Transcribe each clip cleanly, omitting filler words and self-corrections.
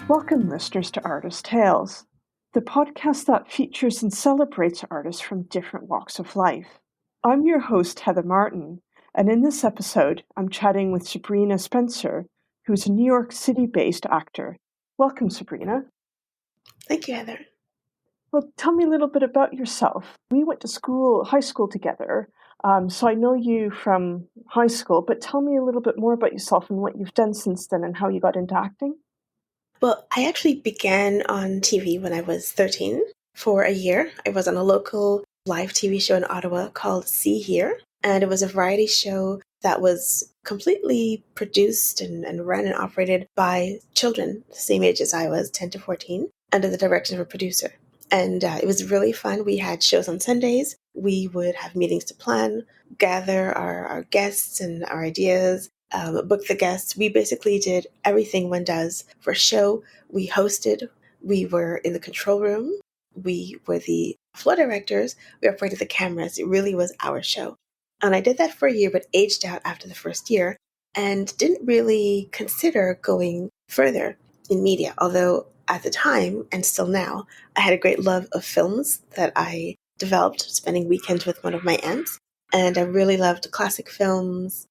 Welcome, listeners, to Artist Tales, the podcast that features and celebrates artists from different walks of life. I'm your host, Heather Martin, and in this episode, I'm chatting with Sabrina Spencer, who's a New York City-based actor. Welcome, Sabrina. Thank you, Heather. Well, tell me a little bit about yourself. We went to high school together, so I know you from high school, but tell me a little bit more about yourself and what you've done since then and how you got into acting. Well, I actually began on TV when I was 13 for a year. I was on a local live TV show in Ottawa called See Here, and it was a variety show that was completely produced and run and operated by children the same age as I was, 10 to 14, under the direction of a producer. And it was really fun. We had shows on Sundays. We would have meetings to plan, gather our guests and our ideas, book the guests. We basically did everything one does for a show. We hosted. We were in the control room. We were the floor directors. We operated the cameras. It really was our show. And I did that for a year, but aged out after the first year and didn't really consider going further in media, although at the time, and still now, I had a great love of films that I developed spending weekends with one of my aunts. And I really loved classic films,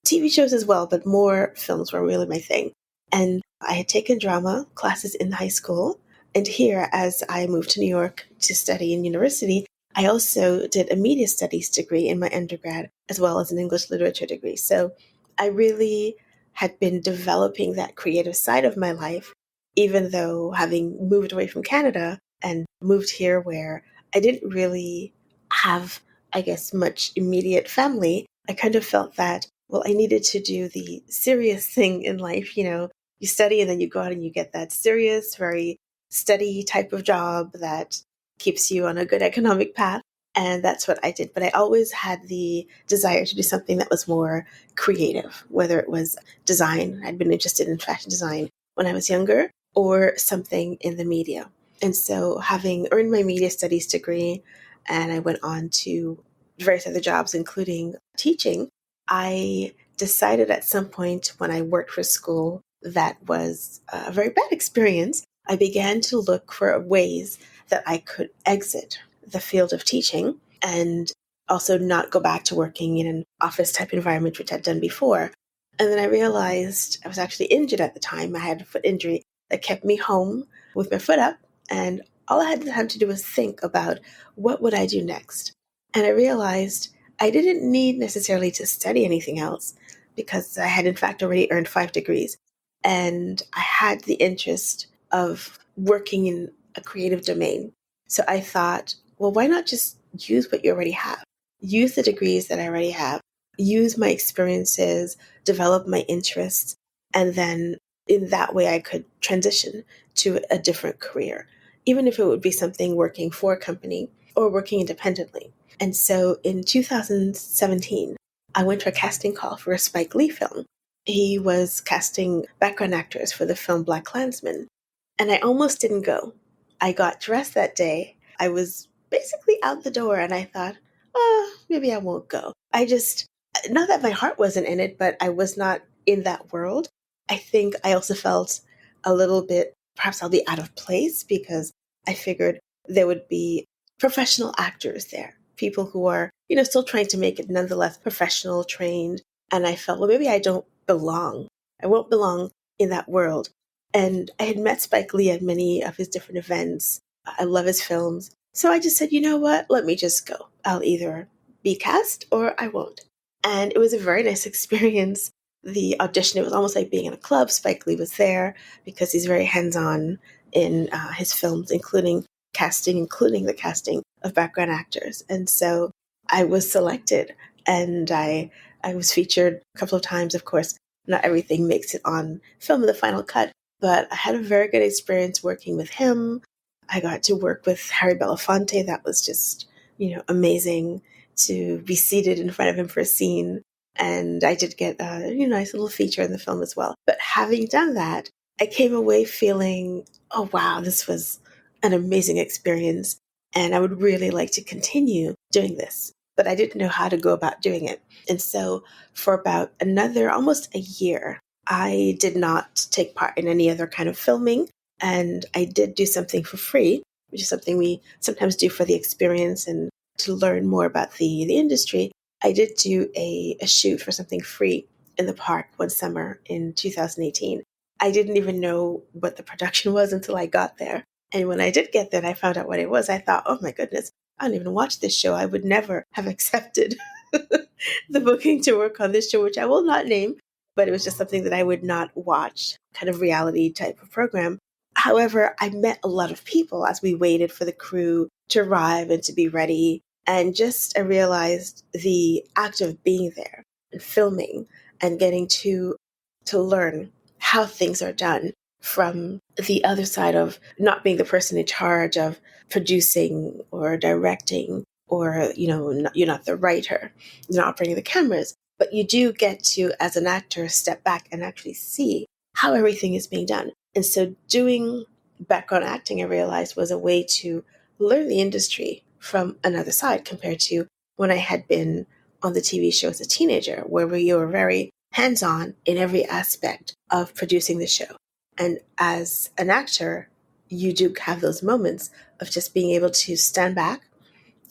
TV shows as well, but more films were really my thing. And I had taken drama classes in high school. And here, as I moved to New York to study in university, I also did a media studies degree in my undergrad, as well as an English literature degree. So I really had been developing that creative side of my life, even though having moved away from Canada and moved here where I didn't really have, I guess, much immediate family, I kind of felt that, well, I needed to do the serious thing in life. You study and then you go out and you get that serious, very steady type of job that keeps you on a good economic path. And that's what I did. But I always had the desire to do something that was more creative, whether it was design. I'd been interested in fashion design when I was younger, or something in the media. And so having earned my media studies degree, and I went on to various other jobs, including teaching, I decided at some point when I worked for school that was a very bad experience. I began to look for ways that I could exit the field of teaching and also not go back to working in an office type environment, which I'd done before. And then I realized I was actually injured at the time. I had a foot injury that kept me home with my foot up. And all I had time to do was think about what would I do next. And I realized I didn't need necessarily to study anything else because I had in fact already earned 5 degrees. And I had the interest of working in a creative domain. So I thought, well, why not just use what you already have? Use the degrees that I already have, use my experiences, develop my interests, and then in that way I could transition to a different career, even if it would be something working for a company or working independently. And so in 2017, I went to a casting call for a Spike Lee film. He was casting background actors for the film Black Klansman. And I almost didn't go. I got dressed that day. I was basically out the door and I thought, maybe I won't go. Not that my heart wasn't in it, but I was not in that world. I think I also felt a little bit, perhaps I'll be out of place because I figured there would be professional actors there, people who are, still trying to make it nonetheless professional, trained. And I felt, well, maybe I don't belong. I won't belong in that world. And I had met Spike Lee at many of his different events. I love his films. So I just said, you know what? Let me just go. I'll either be cast or I won't. And it was a very nice experience. The audition, it was almost like being in a club. Spike Lee was there because he's very hands-on in his films, including the casting of background actors. And so I was selected and I was featured a couple of times. Of course, not everything makes it on film in the final cut, but I had a very good experience working with him. I got to work with Harry Belafonte. That was just, amazing to be seated in front of him for a scene. And I did get a nice little feature in the film as well. But having done that, I came away feeling, oh, wow, this was an amazing experience. And I would really like to continue doing this. But I didn't know how to go about doing it. And so for about almost a year, I did not take part in any other kind of filming. And I did do something for free, which is something we sometimes do for the experience and to learn more about the industry. I did do a shoot for something free in the park one summer in 2018. I didn't even know what the production was until I got there. And when I did get there and I found out what it was, I thought, oh my goodness, I don't even watch this show. I would never have accepted the booking to work on this show, which I will not name, but it was just something that I would not watch, kind of reality type of program. However, I met a lot of people as we waited for the crew to arrive and to be ready. And just I realized the act of being there and filming and getting to learn how things are done from the other side of not being the person in charge of producing or directing or, you're not the writer, you're not operating the cameras, but you do get to, as an actor, step back and actually see how everything is being done. And so doing background acting, I realized, was a way to learn the industry from another side compared to when I had been on the TV show as a teenager, where you were very hands-on in every aspect of producing the show. And as an actor, you do have those moments of just being able to stand back,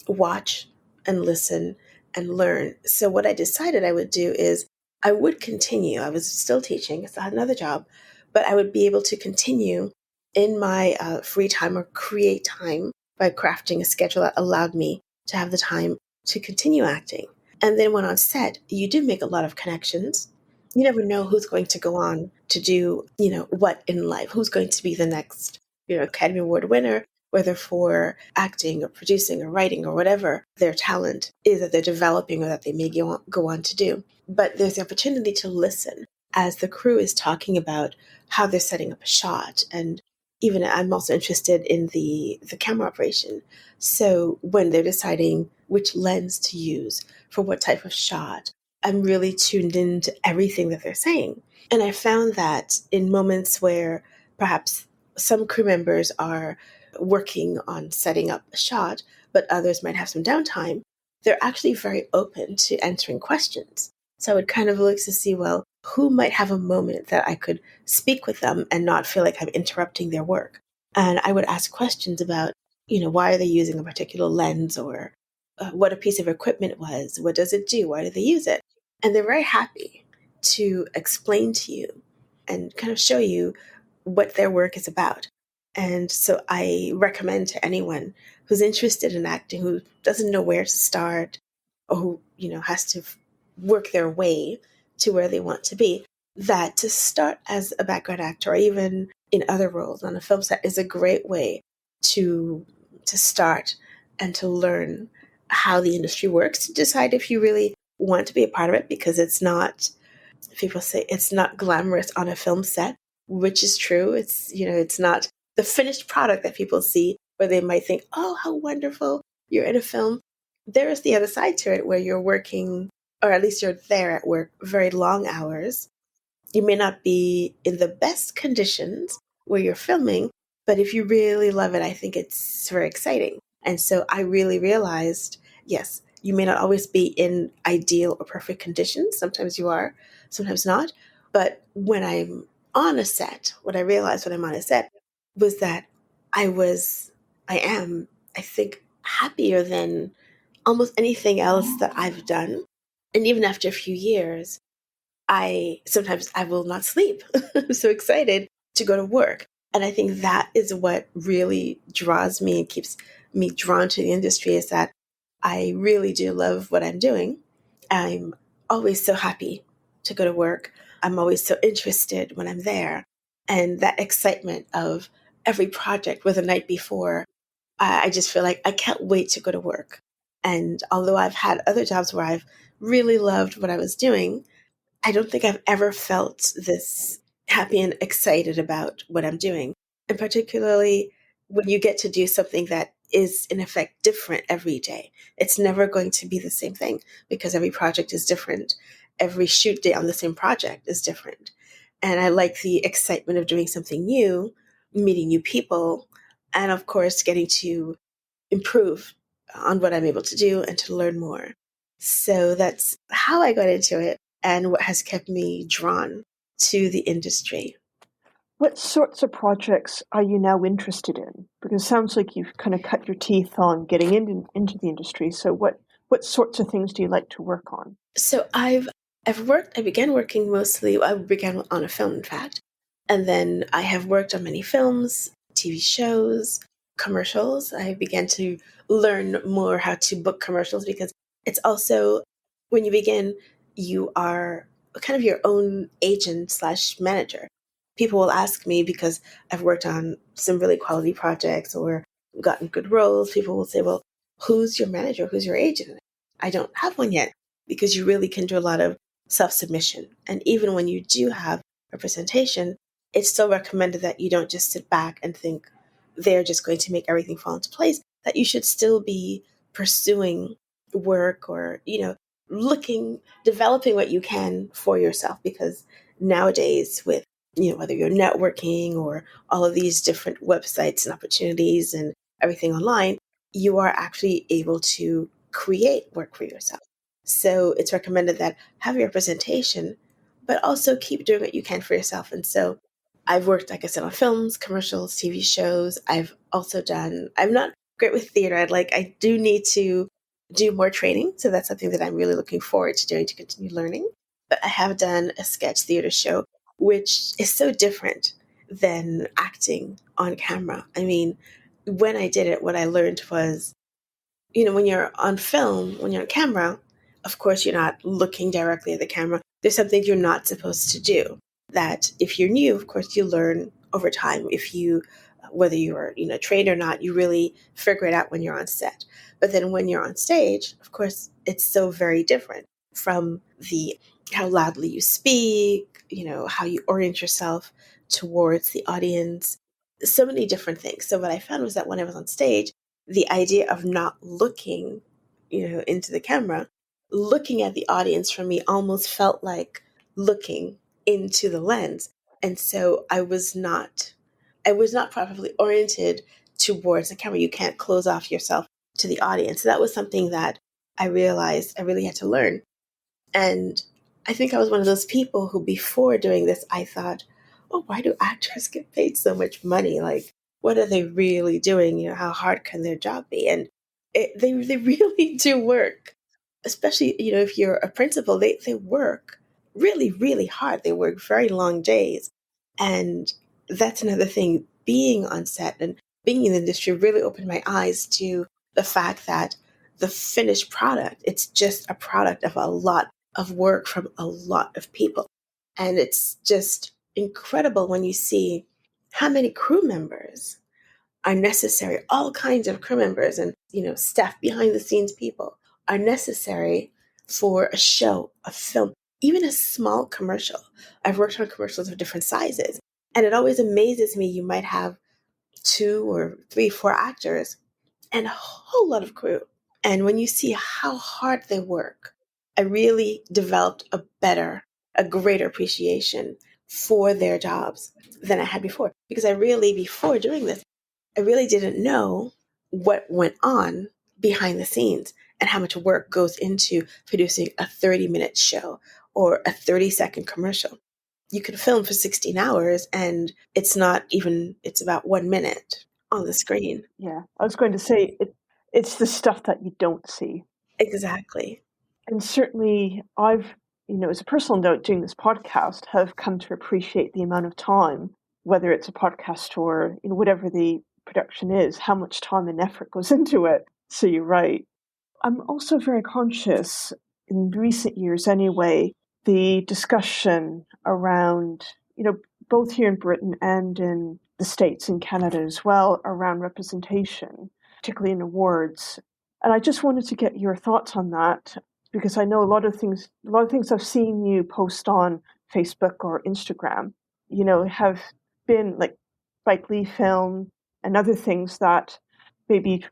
watch, and listen and learn. So what I decided I would do is I would continue. I was still teaching. I still had another job, but I would be able to continue in my free time or create time by crafting a schedule that allowed me to have the time to continue acting. And then when on set, you do make a lot of connections. You never know who's going to go on to do, what in life, who's going to be the next, Academy Award winner, whether for acting or producing or writing or whatever their talent is that they're developing or that they may go on to do. But there's the opportunity to listen as the crew is talking about how they're setting up a shot. And even I'm also interested in the camera operation. So when they're deciding which lens to use for what type of shot, I'm really tuned into everything that they're saying. And I found that in moments where perhaps some crew members are working on setting up a shot, but others might have some downtime, they're actually very open to answering questions. So I would kind of look to see, well, who might have a moment that I could speak with them and not feel like I'm interrupting their work. And I would ask questions about, why are they using a particular lens, or what a piece of equipment was, what does it do, why do they use it? And they're very happy to explain to you and kind of show you what their work is about. And so I recommend to anyone who's interested in acting, who doesn't know where to start, or who, has to work their way to where they want to be, that to start as a background actor or even in other roles on a film set is a great way to start and to learn how the industry works, to decide if you really want to be a part of it, because it's not, people say it's not glamorous on a film set, which is true. It's, it's not the finished product that people see, where they might think, oh, how wonderful, you're in a film. There is the other side to it, where you're working, or at least you're there at work, very long hours. You may not be in the best conditions where you're filming, but if you really love it, I think it's very exciting. And so I really realized, yes, you may not always be in ideal or perfect conditions. Sometimes you are, sometimes not. But when I'm on a set, what I realized when I'm on a set was that I was, I am, I think, happier than almost anything else that I've done. And even after a few years, sometimes I will not sleep. I'm so excited to go to work. And I think that is what really draws me and keeps me drawn to the industry, is that I really do love what I'm doing. I'm always so happy to go to work. I'm always so interested when I'm there. And that excitement of every project, where the night before, I just feel like I can't wait to go to work. And although I've had other jobs where I've really loved what I was doing, I don't think I've ever felt this happy and excited about what I'm doing. And particularly when you get to do something that is, in effect, different every day. It's never going to be the same thing, because every project is different. Every shoot day on the same project is different. And I like the excitement of doing something new, meeting new people, and of course, getting to improve on what I'm able to do and to learn more. So that's how I got into it, and what has kept me drawn to the industry. What sorts of projects are you now interested in? Because it sounds like you've kind of cut your teeth on getting into the industry. So what sorts of things do you like to work on? So I began working mostly, I began on a film, in fact. And then I have worked on many films, TV shows, commercials. I began to learn more how to book commercials because it's also, when you begin, you are kind of your own agent slash manager. People will ask me because I've worked on some really quality projects or gotten good roles. People will say, well, who's your manager? Who's your agent? I don't have one yet because you really can do a lot of self submission. And even when you do have representation, it's still recommended that you don't just sit back and think they're just going to make everything fall into place, that you should still be pursuing work or, developing what you can for yourself. Because nowadays, with, whether you're networking or all of these different websites and opportunities and everything online, you are actually able to create work for yourself. So it's recommended that have your representation, but also keep doing what you can for yourself. And so I've worked, like I said, on films, commercials, TV shows. I'm not great with theater. I do need to do more training. So that's something that I'm really looking forward to doing to continue learning. But I have done a sketch theater show, which is so different than acting on camera. I mean, when I did it, what I learned was, when you're on film, when you're on camera, of course, you're not looking directly at the camera. There's something you're not supposed to do. That if you're new, of course, you learn over time. Whether you're, trained or not, you really figure it out when you're on set. But then when you're on stage, of course, it's so very different from the how loudly you speak, how you orient yourself towards the audience, so many different things. So what I found was that when I was on stage, the idea of not looking, into the camera, looking at the audience for me almost felt like looking into the lens. And so I was not properly oriented towards the camera. You can't close off yourself to the audience. So that was something that I realized I really had to learn. And I think I was one of those people who, before doing this, I thought, oh, why do actors get paid so much money? Like, what are they really doing? How hard can their job be? And they really do work, especially, if you're a principal, they work really, really hard. They work very long days. And that's another thing. Being on set and being in the industry really opened my eyes to the fact that the finished product, it's just a product of a lot of work from a lot of people. And it's just incredible when you see how many crew members are necessary, all kinds of crew members and, staff behind the scenes people are necessary for a show, a film, even a small commercial. I've worked on commercials of different sizes, and it always amazes me. You might have two or three, four actors and a whole lot of crew. And when you see how hard they work, I really developed a greater appreciation for their jobs than I had before. Because before doing this, I really didn't know what went on behind the scenes and how much work goes into producing a 30-minute show or a 30-second commercial. You could film for 16 hours and it's about 1 minute on the screen. Yeah, I was going to say it's the stuff that you don't see. Exactly. And certainly I've, as a personal note, doing this podcast, have come to appreciate the amount of time, whether it's a podcast or whatever the production is, how much time and effort goes into it. So you're right. I'm also very conscious, in recent years anyway, the discussion around, both here in Britain and in the States and Canada as well, around representation, particularly in awards. And I just wanted to get your thoughts on that, because I know a lot of things I've seen you post on Facebook or Instagram, have been like Spike Lee film and other things that maybe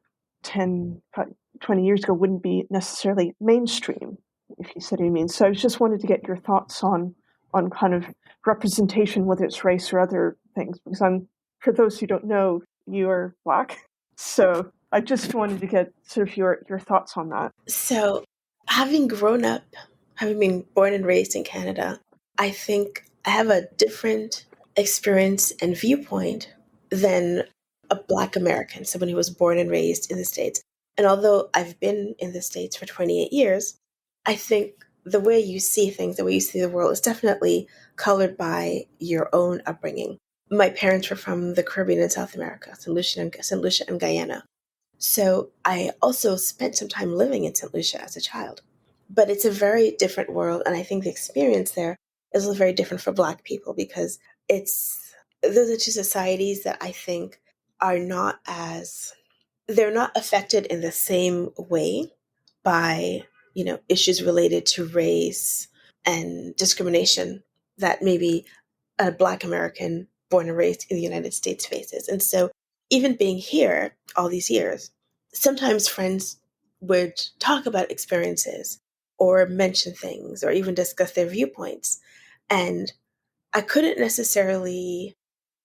10, 20 years ago wouldn't be necessarily mainstream, if you see what I mean. So I just wanted to get your thoughts on kind of representation, whether it's race or other things, because for those who don't know, you are Black. So I just wanted to get sort of your thoughts on that. So, having been born and raised in Canada, I think I have a different experience and viewpoint than a Black American, someone who was born and raised in the States. And although I've been in the States for 28 years, I think the way you see things, the way you see the world is definitely colored by your own upbringing. My parents were from the Caribbean and South America, St. Lucia and Guyana. So I also spent some time living in St. Lucia as a child. But it's a very different world, and I think the experience there is very different for Black people because it's those are two societies that I think are not as they're not affected in the same way by issues related to race and discrimination that maybe a Black American born and raised in the United States faces. And so even being here all these years, sometimes friends would talk about experiences or mention things or even discuss their viewpoints. And I couldn't necessarily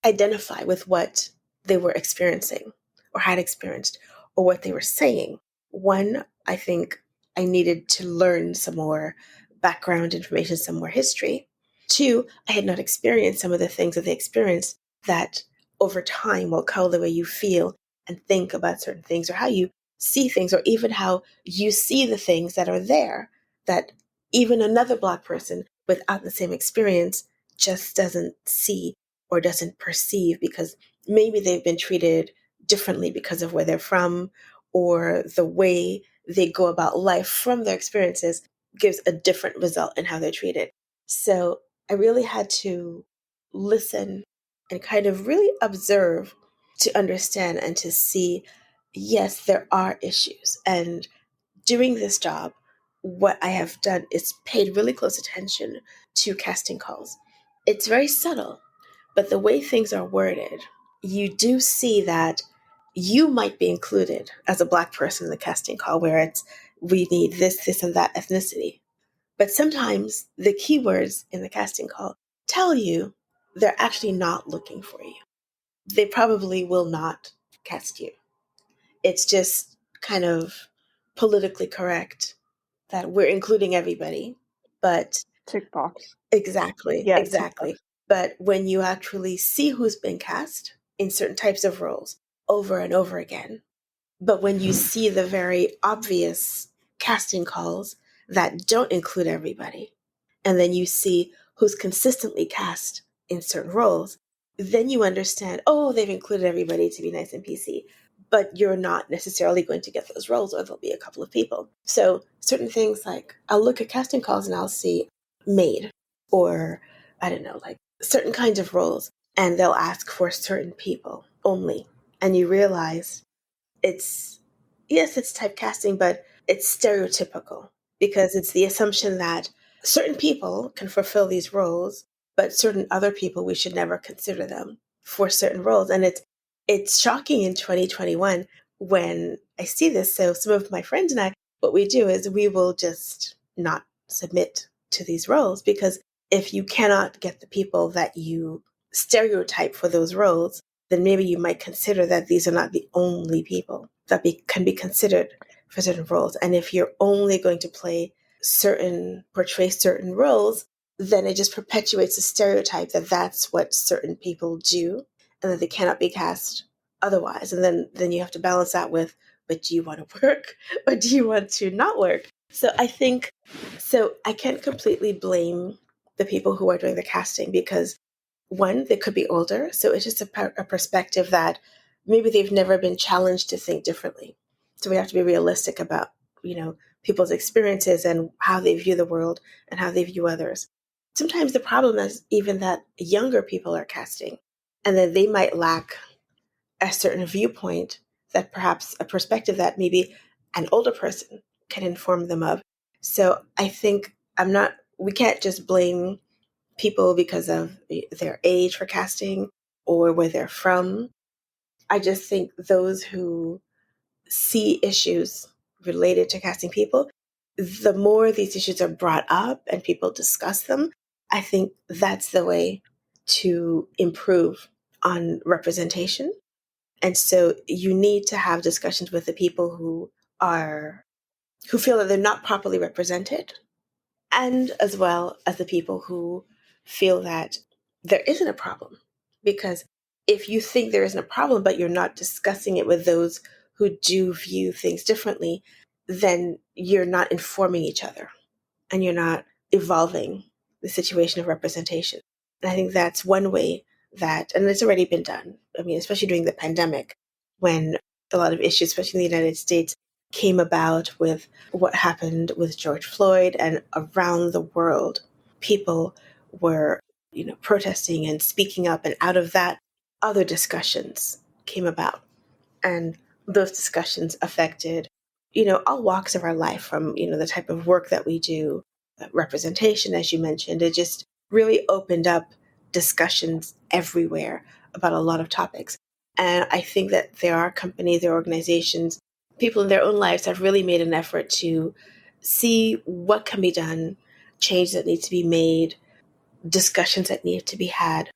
identify with what they were experiencing or had experienced or what they were saying. One, I think I needed to learn some more background information, some more history. Two, I had not experienced some of the things that they experienced that over time will color the way you feel and think about certain things or how you see things or even how you see the things that are there that even another Black person without the same experience just doesn't see or doesn't perceive because maybe they've been treated differently because of where they're from or the way they go about life from their experiences gives a different result in how they're treated. So I really had to listen and kind of really observe to understand and to see, yes, there are issues. And doing this job, what I have done is paid really close attention to casting calls. It's very subtle, but the way things are worded, you do see that you might be included as a Black person in the casting call where it's, we need this, and that ethnicity. But sometimes the keywords in the casting call tell you they're actually not looking for you. They probably will not cast you. It's just kind of politically correct that we're including everybody. But Tick box. exactly, Yeah, tick exactly. box. But when you actually see who's been cast in certain types of roles over and over again, but when you see the very obvious casting calls that don't include everybody, and then you see who's consistently cast in certain roles, then you understand, oh, they've included everybody to be nice and PC. But you're not necessarily going to get those roles, or there'll be a couple of people. So certain things like I'll look at casting calls and I'll see maid, or I don't know, like certain kinds of roles, and they'll ask for certain people only. And you realize it's, yes, it's typecasting, but it's stereotypical because it's the assumption that certain people can fulfill these roles, but certain other people, we should never consider them for certain roles. And it's shocking in 2021 when I see this. So some of my friends and I, what we do is we will just not submit to these roles because if you cannot get the people that you stereotype for those roles, then maybe you might consider that these are not the only people that can be considered for certain roles. And if you're only going to portray certain roles, then it just perpetuates the stereotype that that's what certain people do and that they cannot be cast otherwise. And then you have to balance that with, but do you want to work or do you want to not work? So I can't completely blame the people who are doing the casting because one, they could be older. So it's just a perspective that maybe they've never been challenged to think differently. So we have to be realistic about, people's experiences and how they view the world and how they view others. Sometimes the problem is even that younger people are casting and that they might lack a certain viewpoint that perhaps a perspective that maybe an older person can inform them of. So I think we can't just blame people because of their age for casting or where they're from. I just think those who see issues related to casting people, the more these issues are brought up and people discuss them, I think that's the way to improve on representation. And so you need to have discussions with the people who feel that they're not properly represented, and as well as the people who feel that there isn't a problem. Because if you think there isn't a problem, but you're not discussing it with those who do view things differently, then you're not informing each other and you're not evolving the situation of representation. And I think that's one way that, and it's already been done. I mean, especially during the pandemic, when a lot of issues, especially in the United States, came about with what happened with George Floyd, and around the world, people were, protesting and speaking up, and out of that, other discussions came about. And those discussions affected, all walks of our life, from, the type of work that we do, representation, as you mentioned. It just really opened up discussions everywhere about a lot of topics. And I think that there are companies, there are organizations, people in their own lives have really made an effort to see what can be done, change that needs to be made, discussions that need to be had.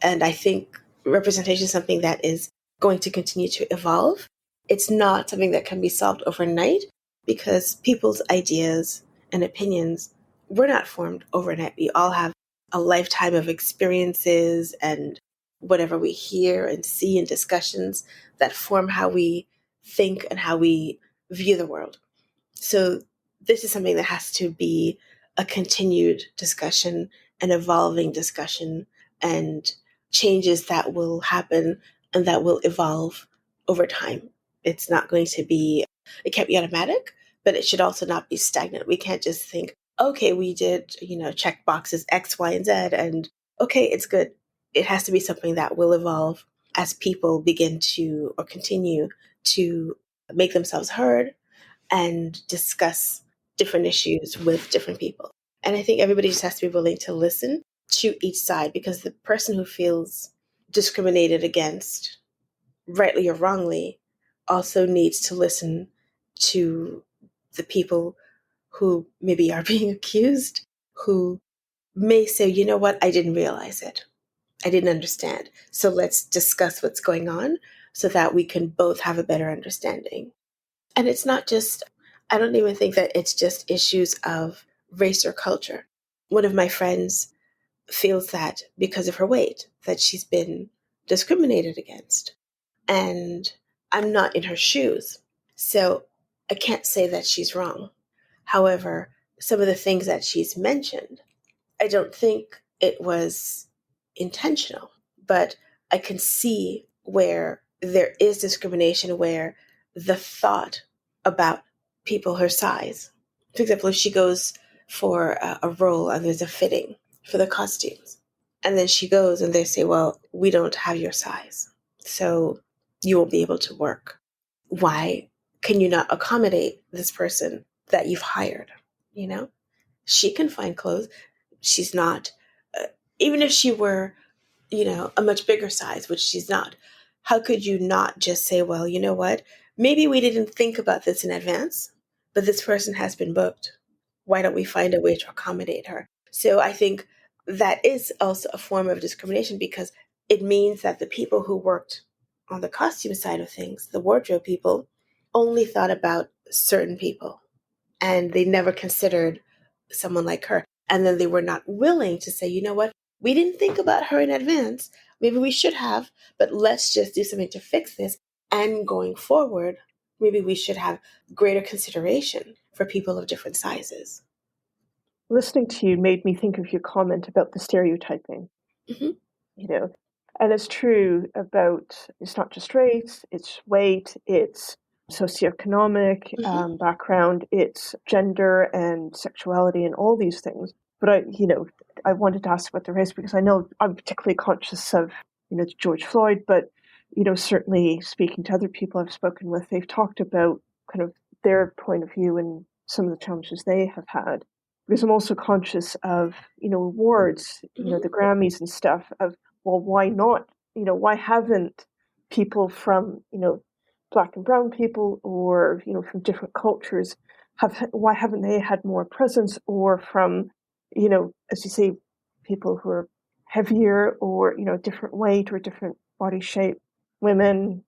And I think representation is something that is going to continue to evolve. It's not something that can be solved overnight, because people's ideas and opinions were not formed overnight. We all have a lifetime of experiences and whatever we hear and see in discussions that form how we think and how we view the world. So this is something that has to be a continued discussion, an evolving discussion, and changes that will happen and that will evolve over time. It's not going to be, it can't be automatic, but it should also not be stagnant. We can't just think, okay, we did, check boxes X, Y, and Z, and okay, it's good. It has to be something that will evolve as people begin to, or continue to, make themselves heard and discuss different issues with different people. And I think everybody just has to be willing to listen to each side, because the person who feels discriminated against, rightly or wrongly, also needs to listen to the people who maybe are being accused, who may say, you know what, I didn't realize it. I didn't understand. So let's discuss what's going on so that we can both have a better understanding. And it's not just, I don't even think that it's just issues of race or culture. One of my friends feels that because of her weight, that she's been discriminated against. And I'm not in her shoes. So I can't say that she's wrong. However, some of the things that she's mentioned, I don't think it was intentional, but I can see where there is discrimination, where the thought about people her size, for example, if she goes for a role and there's a fitting for the costumes, and then she goes and they say, well, we don't have your size, so you won't be able to work. Why can you not accommodate this person that you've hired? She can find clothes. She's not, even if she were, a much bigger size, which she's not, how could you not just say, well, you know what? Maybe we didn't think about this in advance, but this person has been booked. Why don't we find a way to accommodate her? So I think that is also a form of discrimination, because it means that the people who worked on the costume side of things, the wardrobe people, only thought about certain people, and they never considered someone like her. And then they were not willing to say, you know what, we didn't think about her in advance. Maybe we should have, but let's just do something to fix this. And going forward, maybe we should have greater consideration for people of different sizes. Listening to you made me think of your comment about the stereotyping. Mm-hmm. And it's true about, it's not just race, it's weight, it's socioeconomic background, it's gender and sexuality and all these things. But I wanted to ask about the race because I know I'm particularly conscious of, George Floyd, but, certainly speaking to other people I've spoken with, they've talked about kind of their point of view and some of the challenges they have had. Because I'm also conscious of, awards, the Grammys and stuff, of, well, why not? Why haven't people from, Black and brown people, or, from different cultures, why haven't they had more presence? Or from, as you say, people who are heavier, or, different weight or different body shape, women,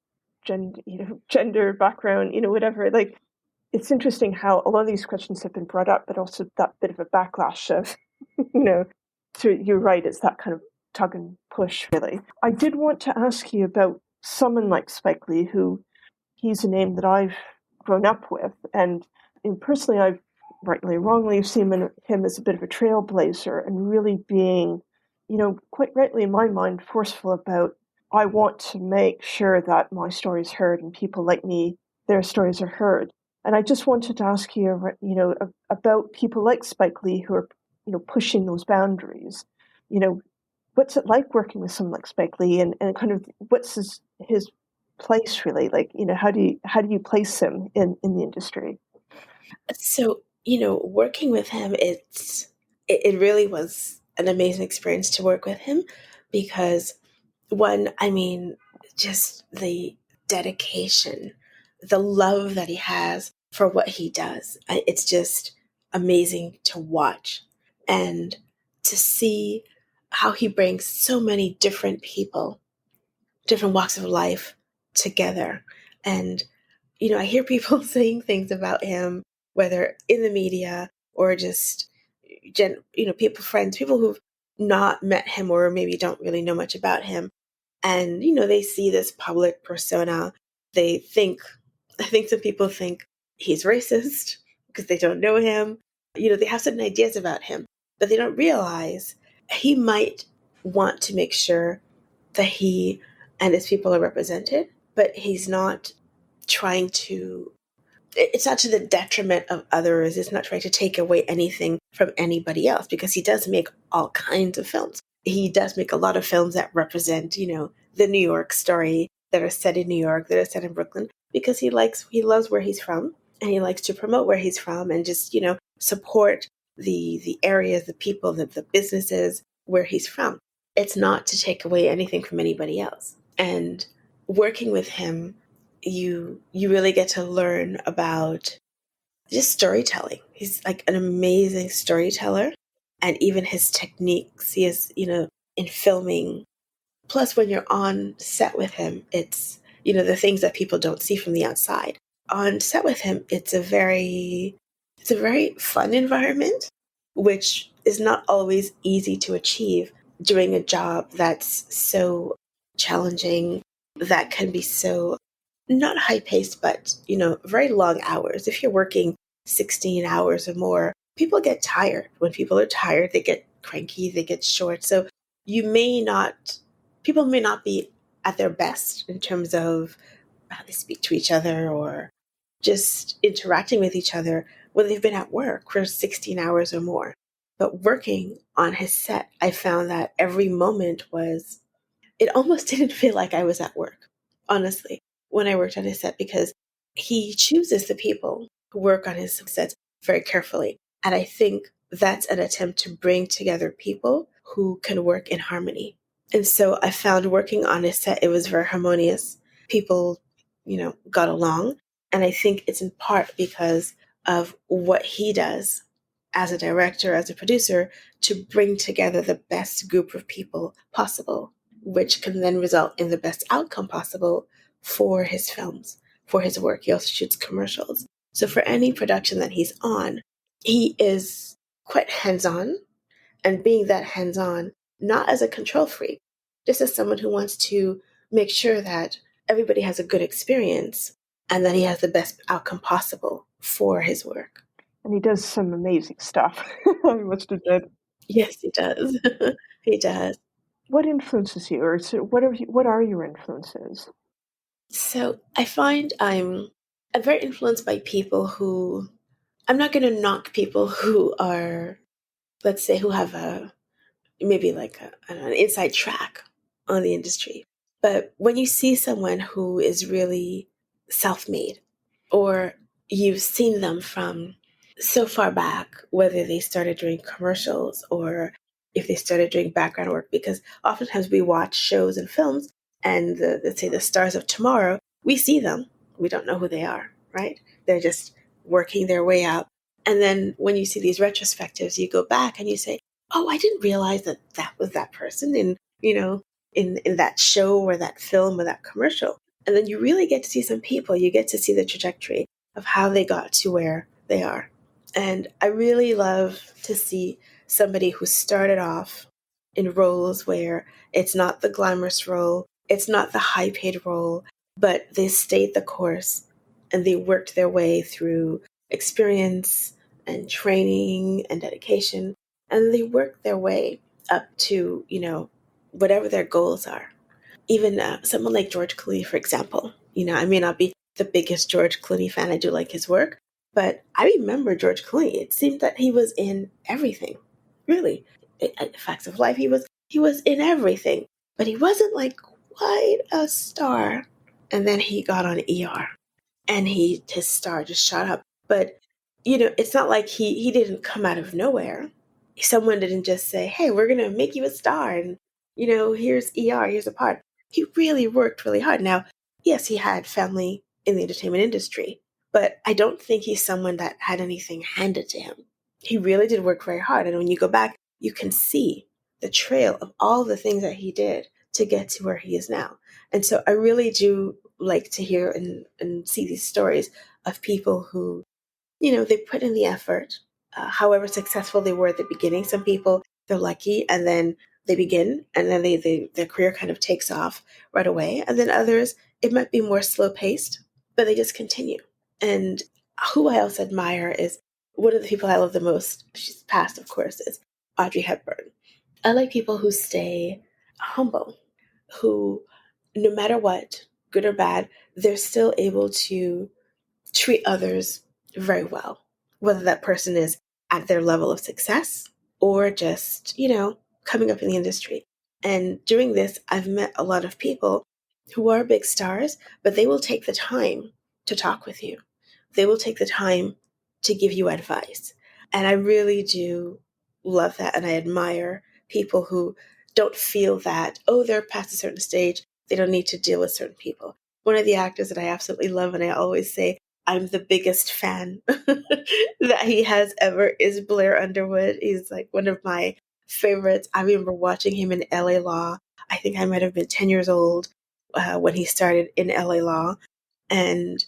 gender background, whatever. Like, it's interesting how a lot of these questions have been brought up, but also that bit of a backlash of, so you're right, it's that kind of tug and push, really. I did want to ask you about someone like Spike Lee, who he's a name that I've grown up with. And personally, I've rightly or wrongly seen him as a bit of a trailblazer and really being, quite rightly in my mind, forceful about, I want to make sure that my story is heard and people like me, their stories are heard. And I just wanted to ask you, about people like Spike Lee who are, pushing those boundaries. What's it like working with someone like Spike Lee, and kind of what's his place really? Like, how do you place him in the industry? So, working with him, it really was an amazing experience to work with him because one, I mean, just the dedication, the love that he has for what he does. It's just amazing to watch and to see how he brings so many different people, different walks of life together. And I hear people saying things about him, whether in the media or just people, friends, people who've not met him or maybe don't really know much about him. And, they see this public persona. I think some people think he's racist because they don't know him. They have certain ideas about him, but they don't realize he might want to make sure that he and his people are represented, but he's not trying to, it's not to the detriment of others. It's not trying to take away anything from anybody else because he does make all kinds of films. He does make a lot of films that represent, the New York story, that are set in New York, that are set in Brooklyn, because he loves where he's from and he likes to promote where he's from and just, support the areas, the people, the businesses where he's from. It's not to take away anything from anybody else. And working with him, you really get to learn about just storytelling. He's like an amazing storyteller, and even his techniques. He is, in filming. Plus, when you're on set with him, it's the things that people don't see from the outside. On set with him, it's a very fun environment, which is not always easy to achieve doing a job that's so challenging, that can be so not high paced, but, very long hours. If you're working 16 hours or more, people get tired. When people are tired, they get cranky, they get short. So people may not be at their best in terms of how they speak to each other or just interacting with each other when they've been at work for 16 hours or more. But working on his set, I found that every moment it almost didn't feel like I was at work, honestly, when I worked on his set, because he chooses the people who work on his sets very carefully. And I think that's an attempt to bring together people who can work in harmony. And so I found working on his set, it was very harmonious. People, got along. And I think it's in part because of what he does as a director, as a producer, to bring together the best group of people possible, which can then result in the best outcome possible for his films, for his work. He also shoots commercials. So for any production that he's on, he is quite hands-on, and being that hands-on, not as a control freak, just as someone who wants to make sure that everybody has a good experience and that he has the best outcome possible for his work. And he does some amazing stuff, I must admit. Yes, he does. He does. What influences you, or what are your influences? So I find I'm very influenced by people who, I'm not going to knock people who are, let's say, who have maybe like an inside track on the industry. But when you see someone who is really self-made, or you've seen them from so far back, whether they started doing commercials or if they started doing background work, because oftentimes we watch shows and films and let's say the stars of tomorrow, we see them. We don't know who they are, right? They're just working their way up. And then when you see these retrospectives, you go back and you say, oh, I didn't realize that that was that person in that show or that film or that commercial. And then you really get to see some people. You get to see the trajectory of how they got to where they are. And I really love to see somebody who started off in roles where it's not the glamorous role, it's not the high paid role, but they stayed the course and they worked their way through experience and training and dedication. And they worked their way up to, whatever their goals are. Even someone like George Clooney, for example. I may not be the biggest George Clooney fan. I do like his work, but I remember George Clooney. It seemed that he was in everything, really. Facts of Life. He was in everything, but he wasn't like quite a star. And then he got on ER, and his star just shot up. But it's not like he didn't come out of nowhere. Someone didn't just say, "Hey, we're gonna make you a star," and here's ER, here's a part. He really worked really hard. Now, yes, he had family in the entertainment industry, but I don't think he's someone that had anything handed to him. He really did work very hard, and when you go back, you can see the trail of all the things that he did to get to where he is now. And so I really do like to hear and see these stories of people who, they put in the effort, however successful they were at the beginning. Some people, they're lucky and then they begin and then their career kind of takes off right away. And then others, it might be more slow paced, but they just continue. And who I also admire is one of the people I love the most, she's passed, of course, is Audrey Hepburn. I like people who stay humble, who, no matter what, good or bad, they're still able to treat others very well, whether that person is at their level of success or just, coming up in the industry. And doing this, I've met a lot of people who are big stars, but they will take the time to talk with you. They will take the time to give you advice. And I really do love that. And I admire people who don't feel that, oh, they're past a certain stage, they don't need to deal with certain people. One of the actors that I absolutely love, and I always say I'm the biggest fan that he has ever, is Blair Underwood. He's like one of my favorites. I remember watching him in LA Law. I think I might have been 10 years old when he started in LA Law. And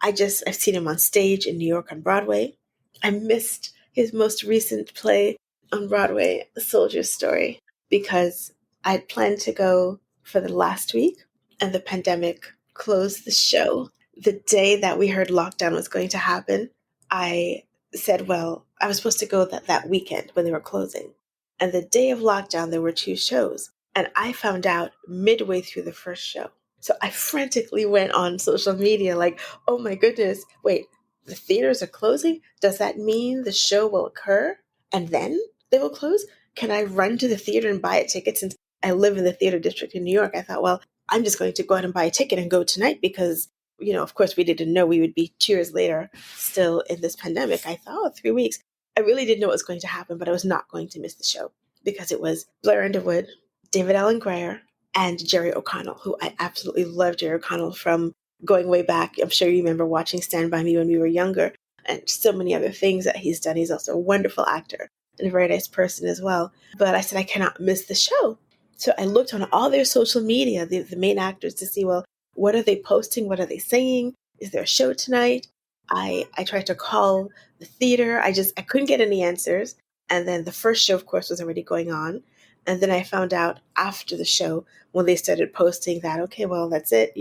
I've seen him on stage in New York on Broadway. I missed his most recent play on Broadway, A Soldier's Story, because I'd planned to go for the last week and the pandemic closed the show. The day that we heard lockdown was going to happen, I said, well, I was supposed to go that weekend when they were closing. And the day of lockdown, there were 2 shows. And I found out midway through the first show. So I frantically went on social media like, oh my goodness, wait, the theaters are closing? Does that mean the show will occur and then they will close? Can I run to the theater and buy a ticket? Since I live in the theater district in New York, I thought, well, I'm just going to go out and buy a ticket and go tonight because, of course, we didn't know we would be 2 years later still in this pandemic. I thought, 3 weeks. I really didn't know what was going to happen, but I was not going to miss the show because it was Blair Underwood, David Allen Greer, and Jerry O'Connell, who I absolutely love Jerry O'Connell from going way back. I'm sure you remember watching Stand By Me when we were younger and so many other things that he's done. He's also a wonderful actor and a very nice person as well. But I said, I cannot miss the show. So I looked on all their social media, the main actors, to see, well, what are they posting? What are they saying? Is there a show tonight? I tried to call the theater. I couldn't get any answers. And then the first show, of course, was already going on. And then I found out after the show when they started posting that, okay, well, that's it.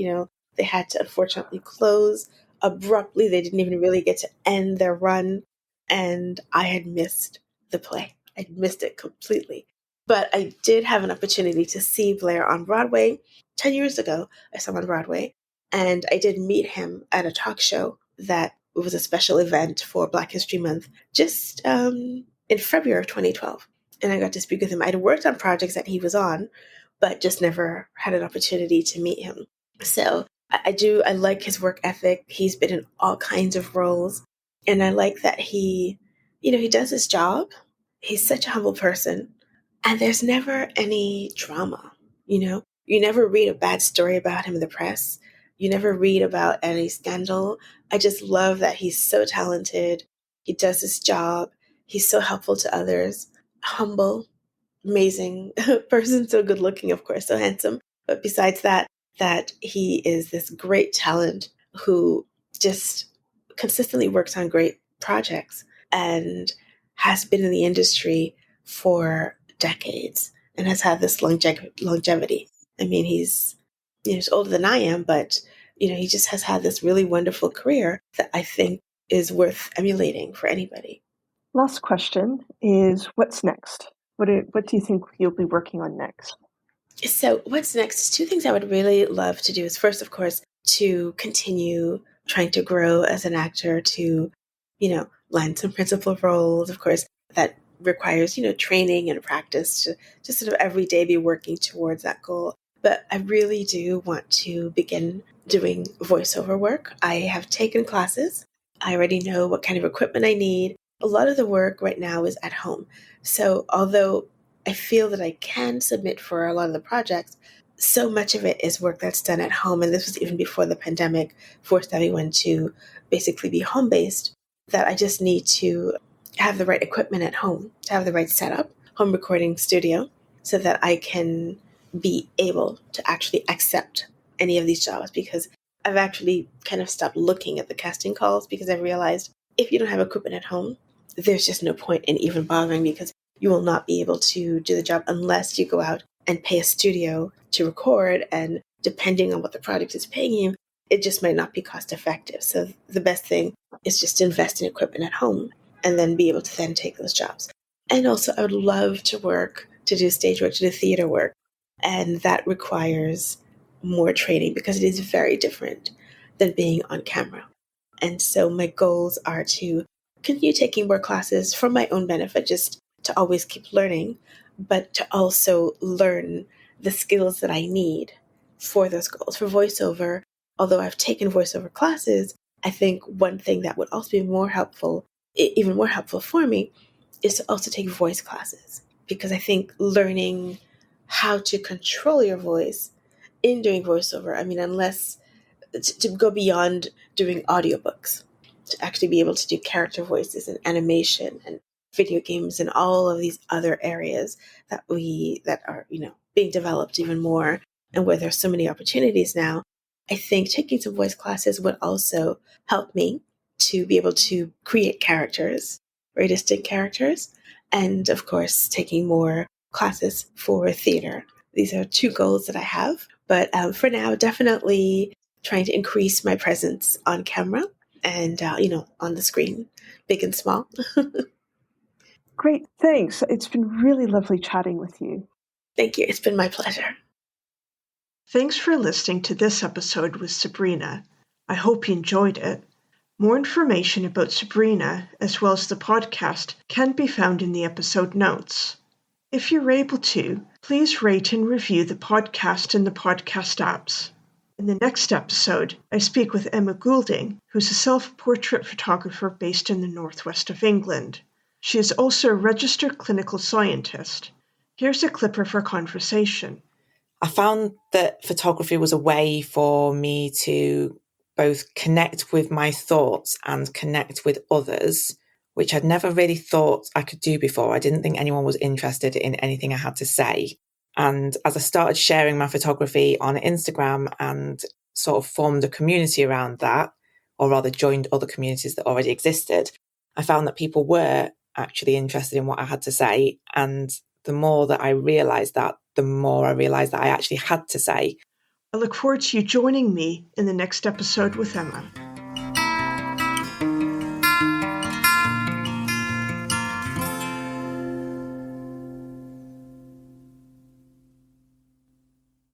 They had to unfortunately close abruptly. They didn't even really get to end their run. And I had missed the play. I'd missed it completely. But I did have an opportunity to see Blair on Broadway 10 years ago. I saw him on Broadway. And I did meet him at a talk show that was a special event for Black History Month just in February of 2012. And I got to speak with him. I'd worked on projects that he was on, but just never had an opportunity to meet him. So I like his work ethic. He's been in all kinds of roles. And I like that he does his job. He's such a humble person. And there's never any drama, You never read a bad story about him in the press. You never read about any scandal. I just love that he's so talented. He does his job. He's so helpful to others. Humble, amazing person, so good looking, of course, so handsome. But besides that he is this great talent who just consistently works on great projects and has been in the industry for decades. and has had this longevity. I mean, he's older than I am, but he just has had this really wonderful career that I think is worth emulating for anybody. Last question is, what's next? What do you think you'll be working on next? So what's next? Two things I would really love to do is first, of course, to continue trying to grow as an actor, to, land some principal roles. Of course, that requires, training and practice to just sort of every day be working towards that goal. But I really do want to begin doing voiceover work. I have taken classes. I already know what kind of equipment I need. A lot of the work right now is at home. So although I feel that I can submit for a lot of the projects, so much of it is work that's done at home. And this was even before the pandemic forced everyone to basically be home based, that I just need to have the right equipment at home, to have the right setup, home recording studio, so that I can be able to actually accept any of these jobs, because I've actually kind of stopped looking at the casting calls because I've realized if you don't have equipment at home, there's just no point in even bothering, because you will not be able to do the job unless you go out and pay a studio to record. And depending on what the product is paying you, it just might not be cost effective. So the best thing is just to invest in equipment at home and then be able to then take those jobs. And also, I would love to do stage work, to do theater work. And that requires more training because it is very different than being on camera. And so my goals are to continue taking more classes for my own benefit, just to always keep learning, but to also learn the skills that I need for those goals. For voiceover, although I've taken voiceover classes, I think one thing that would also be more helpful, even more helpful for me, is to also take voice classes. Because I think learning how to control your voice in doing voiceover, I mean, unless to go beyond doing audiobooks, to actually be able to do character voices and animation and video games and all of these other areas that are being developed even more, and where there's so many opportunities now. I think taking some voice classes would also help me to be able to create characters, very distinct characters, and of course taking more classes for theater. These are two goals that I have, but for now, definitely trying to increase my presence on camera and on the screen, big and small. Great, thanks. It's been really lovely chatting with you. Thank you. It's been my pleasure. Thanks for listening to this episode with Sabrina. I hope you enjoyed it. More information about Sabrina, as well as the podcast, can be found in the episode notes. If you're able to, please rate and review the podcast in the podcast apps. In the next episode, I speak with Emma Goulding, who's a self-portrait photographer based in the northwest of England. She is also a registered clinical scientist. Here's a clip of her conversation. I found that photography was a way for me to both connect with my thoughts and connect with others, which I'd never really thought I could do before. I didn't think anyone was interested in anything I had to say. And as I started sharing my photography on Instagram and sort of formed a community around that, or rather joined other communities that already existed, I found that people were actually interested in what I had to say. And the more that I realised that, the more I realised that I actually had to say. I look forward to you joining me in the next episode with Emma.